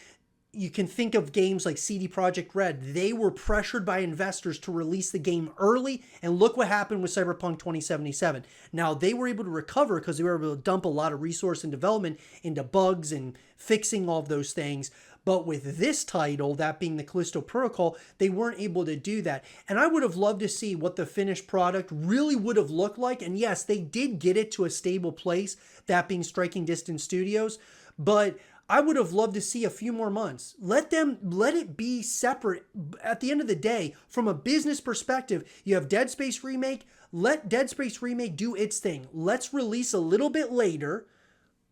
Speaker 1: you can think of games like CD Projekt Red. They were pressured by investors to release the game early, and look what happened with Cyberpunk 2077. Now, they were able to recover because they were able to dump a lot of resource and development into bugs and fixing all of those things. But with this title, that being the Callisto Protocol, they weren't able to do that. And I would have loved to see what the finished product really would have looked like. And yes, they did get it to a stable place, that being Striking Distance Studios. But I would have loved to see a few more months. Let it be separate. At the end of the day, from a business perspective, you have Dead Space Remake. Let Dead Space Remake do its thing. Let's release a little bit later,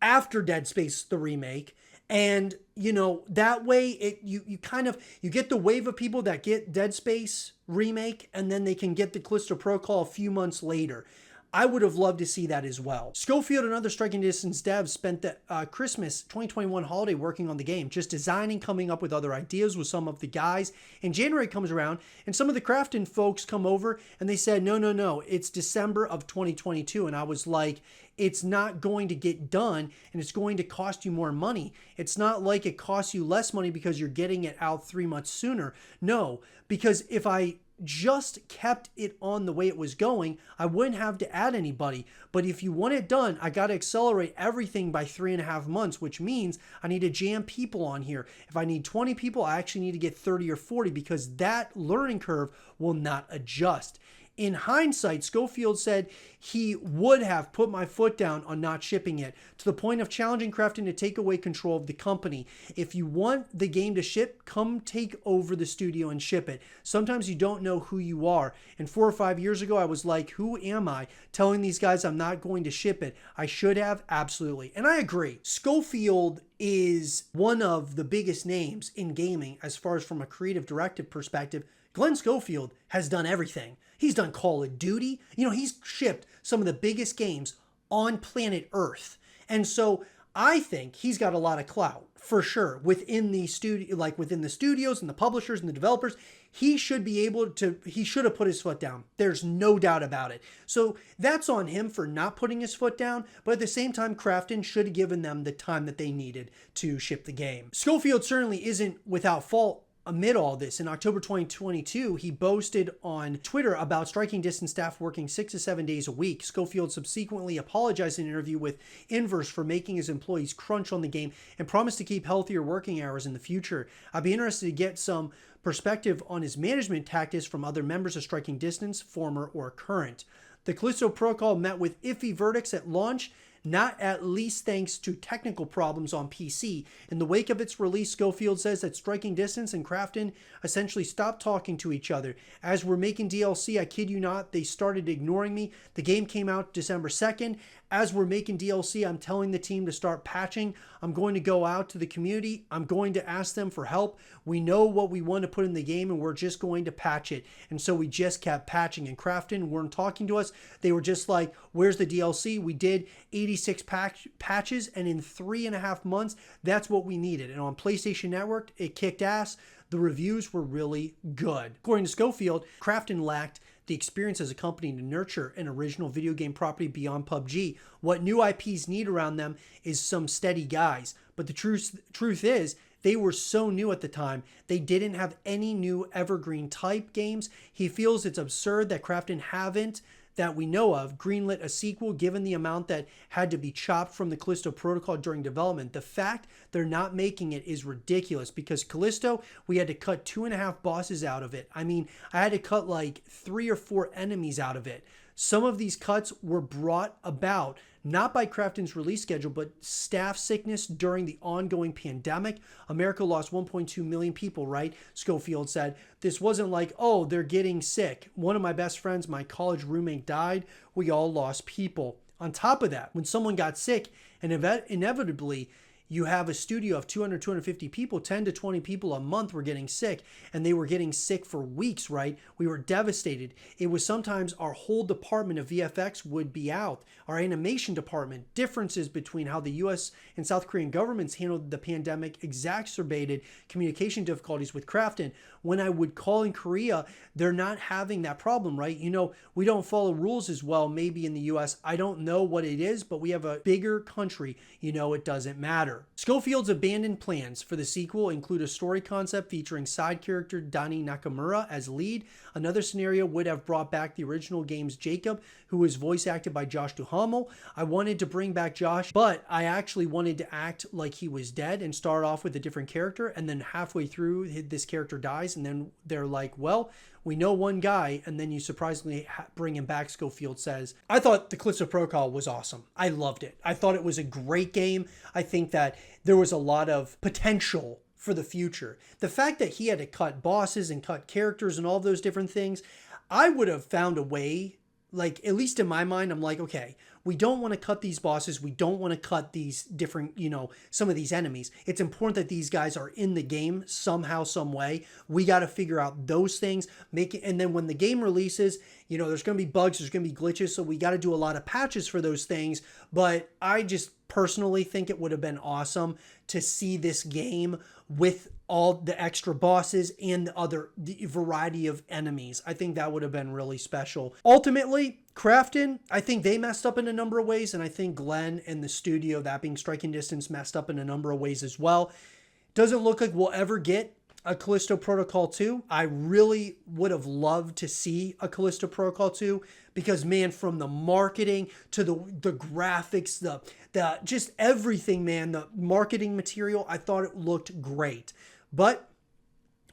Speaker 1: after Dead Space the Remake. And, that way you get the wave of people that get Dead Space Remake, and then they can get the Callisto Protocol a few months later. I would have loved to see that as well. Schofield and other Striking Distance devs spent the Christmas 2021 holiday working on the game, just designing, coming up with other ideas with some of the guys. And January comes around, and some of the Krafton folks come over, and they said, no, it's December of 2022. And I was like, it's not going to get done, and it's going to cost you more money. It's not like it costs you less money because you're getting it out 3 months sooner. No, because if I just kept it on the way it was going, I wouldn't have to add anybody. But if you want it done, I got to accelerate everything by 3.5 months, which means I need to jam people on here. If I need 20 people, I actually need to get 30 or 40 because that learning curve will not adjust. in hindsight, Schofield said he would have put my foot down on not shipping it, to the point of challenging Krafton to take away control of the company. If you want the game to ship, come take over the studio and ship it. Sometimes you don't know who you are. And 4 or 5 years ago, I was like, who am I telling these guys I'm not going to ship it? I should have, absolutely. And I agree. Schofield is one of the biggest names in gaming as far as from a creative directive perspective. Glenn Schofield has done everything. He's done Call of Duty. He's shipped some of the biggest games on planet Earth. And so I think he's got a lot of clout for sure within the studio, like within the studios and the publishers and the developers. He should have put his foot down. There's no doubt about it. So that's on him for not putting his foot down. But at the same time, Krafton should have given them the time that they needed to ship the game. Schofield certainly isn't without fault amid all this. In October 2022, he boasted on Twitter about striking distance staff working 6 to 7 days a week. Schofield subsequently apologized in an interview with Inverse for making his employees crunch on the game and promised to keep healthier working hours in the future. I'd be interested to get some perspective on his management tactics from other members of Striking Distance, former or current. The Callisto Protocol met with iffy verdicts at launch, not at least thanks to technical problems on PC. In the wake of its release, Schofield says that Striking Distance and Krafton essentially stopped talking to each other. As we're making DLC, I kid you not, they started ignoring me. The game came out December 2nd. As we're making DLC, I'm telling the team to start patching. I'm going to go out to the community. I'm going to ask them for help. We know what we want to put in the game and we're just going to patch it. And so we just kept patching, and Krafton weren't talking to us. They were just like, where's the DLC? We did 86 patches, and in 3.5 months, that's what we needed. And on PlayStation Network, it kicked ass. The reviews were really good. According to Schofield, Krafton lacked the experience as a company to nurture an original video game property beyond PUBG. What new IPs need around them is some steady guys. But the truth is, they were so new at the time, they didn't have any new evergreen type games. He feels it's absurd that Krafton haven't, that we know of, greenlit a sequel given the amount that had to be chopped from the Callisto Protocol during development. The fact they're not making it is ridiculous, because Callisto, we had to cut 2.5 bosses out of it. I mean, I had to cut like 3 or 4 enemies out of it. Some of these cuts were brought about not by Krafton's release schedule, but staff sickness during the ongoing pandemic. America lost 1.2 million people, right? Schofield said. This wasn't like, oh, they're getting sick. One of my best friends, my college roommate, died. We all lost people. On top of that, when someone got sick, and inevitably you have a studio of 200, 250 people, 10 to 20 people a month were getting sick, and they were getting sick for weeks, right? We were devastated. It was sometimes our whole department of VFX would be out. Our animation department, differences between how the US and South Korean governments handled the pandemic exacerbated communication difficulties with Krafton. When I would call in Korea, they're not having that problem, right? We don't follow rules as well, maybe in the US. I don't know what it is, but we have a bigger country. It doesn't matter. Schofield's abandoned plans for the sequel include a story concept featuring side character Dani Nakamura as lead. Another scenario would have brought back the original game's Jacob, who was voice acted by Josh Duhamel. I wanted to bring back Josh, but I actually wanted to act like he was dead and start off with a different character, and then halfway through, this character dies, and then they're like, well, we know one guy, and then you surprisingly bring him back, Schofield says. I thought the Callisto Protocol was awesome. I loved it. I thought it was a great game. I think that there was a lot of potential for the future. The fact that he had to cut bosses and cut characters and all those different things, I would have found a way, like, at least in my mind, I'm like, okay, we don't want to cut these bosses. We don't want to cut these different, some of these enemies. It's important that these guys are in the game somehow, some way. We got to figure out those things, and then when the game releases, there's going to be bugs, there's going to be glitches. So we got to do a lot of patches for those things. But I just personally think it would have been awesome to see this game with all the extra bosses and the variety of enemies. I think that would have been really special. Ultimately, Krafton, I think they messed up in a number of ways, and I think Glenn and the studio, that being Striking Distance, messed up in a number of ways as well. Doesn't look like we'll ever get a Callisto Protocol 2. I really would have loved to see a Callisto Protocol 2, because man, from the marketing to the graphics, the just everything, man, the marketing material, I thought it looked great. But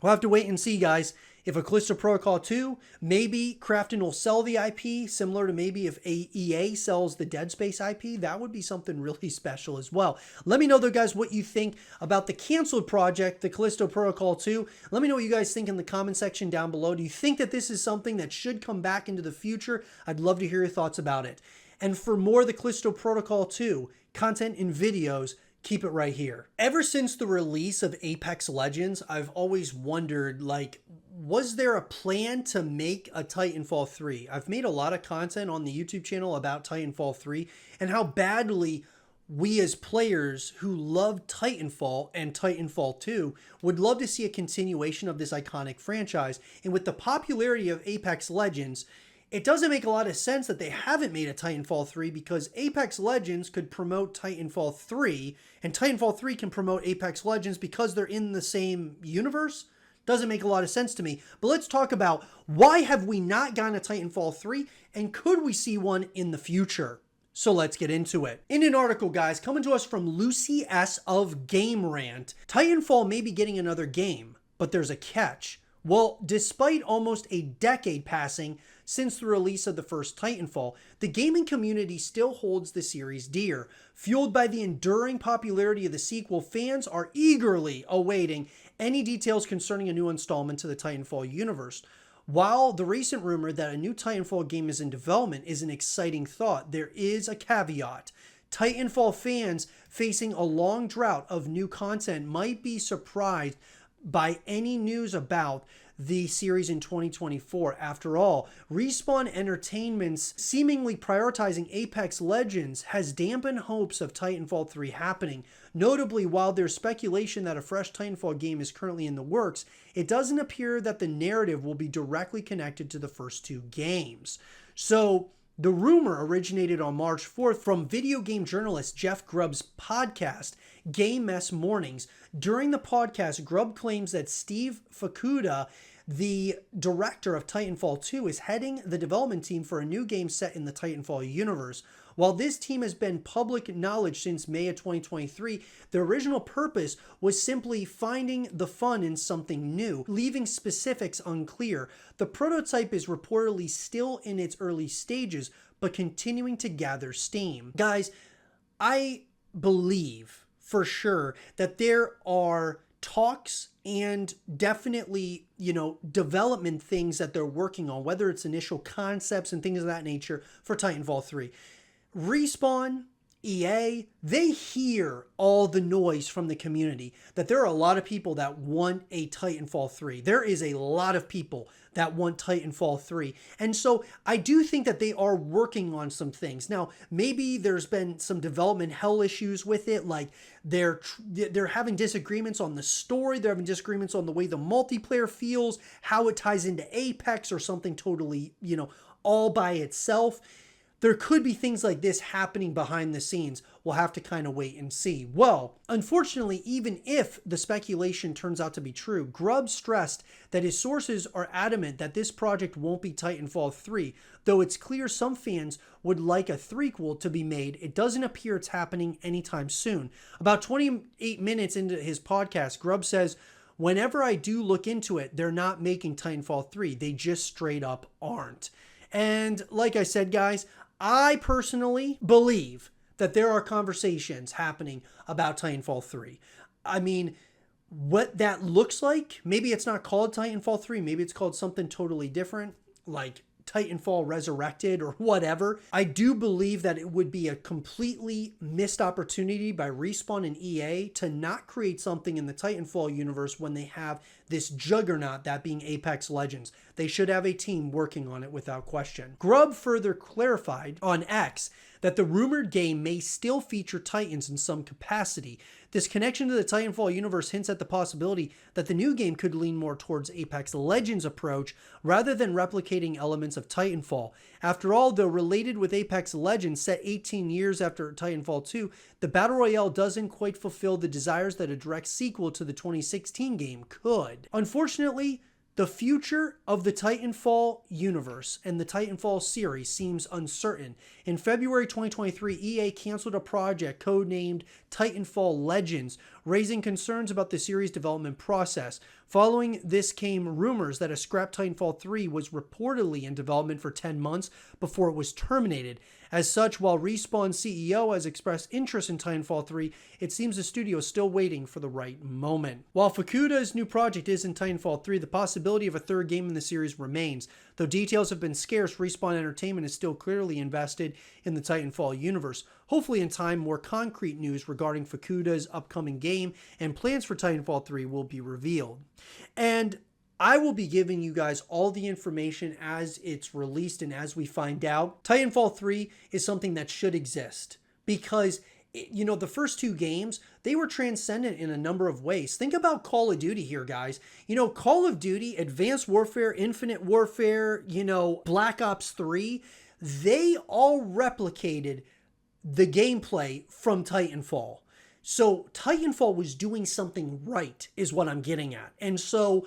Speaker 1: we'll have to wait and see, guys. If a Callisto Protocol 2, maybe Krafton will sell the IP, similar to maybe if EA sells the Dead Space IP, that would be something really special as well. Let me know though, guys, what you think about the canceled project, the Callisto Protocol 2. Let me know what you guys think in the comment section down below. Do you think that this is something that should come back into the future? I'd love to hear your thoughts about it. And for more of the Callisto Protocol 2 content and videos, keep it right here. Ever since the release of Apex Legends, I've always wondered, like, was there a plan to make a Titanfall 3? I've made a lot of content on the YouTube channel about Titanfall 3 and how badly we as players who love Titanfall and Titanfall 2 would love to see a continuation of this iconic franchise. And with the popularity of Apex Legends, it doesn't make a lot of sense that they haven't made a Titanfall 3, because Apex Legends could promote Titanfall 3 and Titanfall 3 can promote Apex Legends because they're in the same universe. Doesn't make a lot of sense to me. But let's talk about, why have we not gotten a Titanfall 3 and could we see one in the future? So let's get into it. In an article, guys, coming to us from Lucy S. of Game Rant, Titanfall may be getting another game, but there's a catch. Well, despite almost a decade passing since the release of the first Titanfall, the gaming community still holds the series dear. Fueled by the enduring popularity of the sequel, fans are eagerly awaiting any details concerning a new installment to the Titanfall universe. While the recent rumor that a new Titanfall game is in development is an exciting thought, there is a caveat. Titanfall fans facing a long drought of new content might be surprised by any news about the series in 2024. After all, Respawn Entertainment's seemingly prioritizing Apex Legends has dampened hopes of Titanfall 3 happening. Notably, while there's speculation that a fresh Titanfall game is currently in the works, it doesn't appear that the narrative will be directly connected to the first two games. So, the rumor originated on March 4th from video game journalist Jeff Grubb's podcast, Game Mess Mornings. During the podcast, Grubb claims that Steve Fukuda, the director of Titanfall 2, is heading the development team for a new game set in the Titanfall universe. While this team has been public knowledge since May of 2023, the original purpose was simply finding the fun in something new, leaving specifics unclear. The prototype is reportedly still in its early stages, but continuing to gather steam. Guys, I believe for sure that there are talks and definitely, development things that they're working on, whether it's initial concepts and things of that nature for Titanfall 3. Respawn, EA, they hear all the noise from the community that there are a lot of people that want a Titanfall 3. There is a lot of people that want Titanfall 3. And so I do think that they are working on some things. Now, maybe there's been some development hell issues with it, like they're having disagreements on the story, they're having disagreements on the way the multiplayer feels, how it ties into Apex or something totally, all by itself. There could be things like this happening behind the scenes. We'll have to kind of wait and see. Well, unfortunately, even if the speculation turns out to be true, Grubb stressed that his sources are adamant that this project won't be Titanfall 3. Though it's clear some fans would like a threequel to be made, it doesn't appear it's happening anytime soon. About 28 minutes into his podcast, Grubb says, "Whenever I do look into it, they're not making Titanfall 3. They just straight up aren't." And like I said, guys, I personally believe that there are conversations happening about Titanfall 3. I mean, what that looks like, maybe it's not called Titanfall 3, maybe it's called something totally different, like Titanfall Resurrected or whatever. I do believe that it would be a completely missed opportunity by Respawn and EA to not create something in the Titanfall universe when they have this juggernaut, that being Apex Legends. They should have a team working on it without question. Grubb further clarified on X that the rumored game may still feature Titans in some capacity. This connection to the Titanfall universe hints at the possibility that the new game could lean more towards Apex Legends' approach rather than replicating elements of Titanfall. After all, though related with Apex Legends set 18 years after Titanfall 2, the Battle Royale doesn't quite fulfill the desires that a direct sequel to the 2016 game could. Unfortunately, the future of the Titanfall universe and the Titanfall series seems uncertain. In February 2023, EA canceled a project codenamed Titanfall Legends, raising concerns about the series' development process. Following this came rumors that a scrapped Titanfall 3 was reportedly in development for 10 months before it was terminated. As such, while Respawn's CEO has expressed interest in Titanfall 3, it seems the studio is still waiting for the right moment. While Fukuda's new project is in Titanfall 3, the possibility of a third game in the series remains. Though details have been scarce, Respawn Entertainment is still clearly invested in the Titanfall universe. Hopefully in time, more concrete news regarding Fukuda's upcoming game and plans for Titanfall 3 will be revealed. And I will be giving you guys all the information as it's released and as we find out. Titanfall 3 is something that should exist because, you know, the first two games, they were transcendent in a number of ways. Think about Call of Duty here, guys. You know, Call of Duty, Advanced Warfare, Infinite Warfare, you know, Black Ops 3, they all replicated the gameplay from Titanfall. So Titanfall was doing something right is what I'm getting at. And so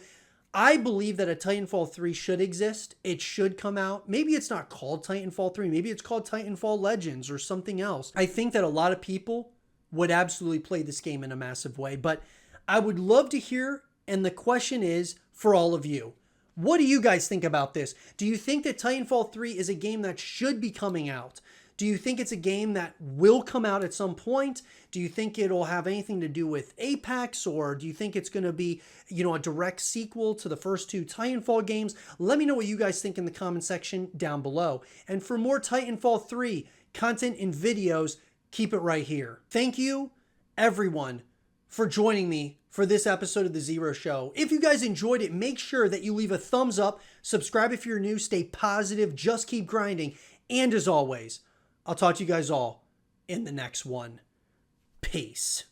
Speaker 1: I believe that a Titanfall 3 should exist. It should come out. Maybe it's not called Titanfall 3. Maybe it's called Titanfall Legends or something else. I think that a lot of people would absolutely play this game in a massive way. But I would love to hear, and the question is for all of you, what do you guys think about this? Do you think that Titanfall 3 is a game that should be coming out? Do you think it's a game that will come out at some point? Do you think it'll have anything to do with Apex? Or do you think it's going to be, you know, a direct sequel to the first two Titanfall games? Let me know what you guys think in the comment section down below. And for more Titanfall 3 content and videos, keep it right here. Thank you, everyone, for joining me for this episode of The Zero Show. If you guys enjoyed it, make sure that you leave a thumbs up, subscribe if you're new, stay positive, just keep grinding. And as always, I'll talk to you guys all in the next one. Peace.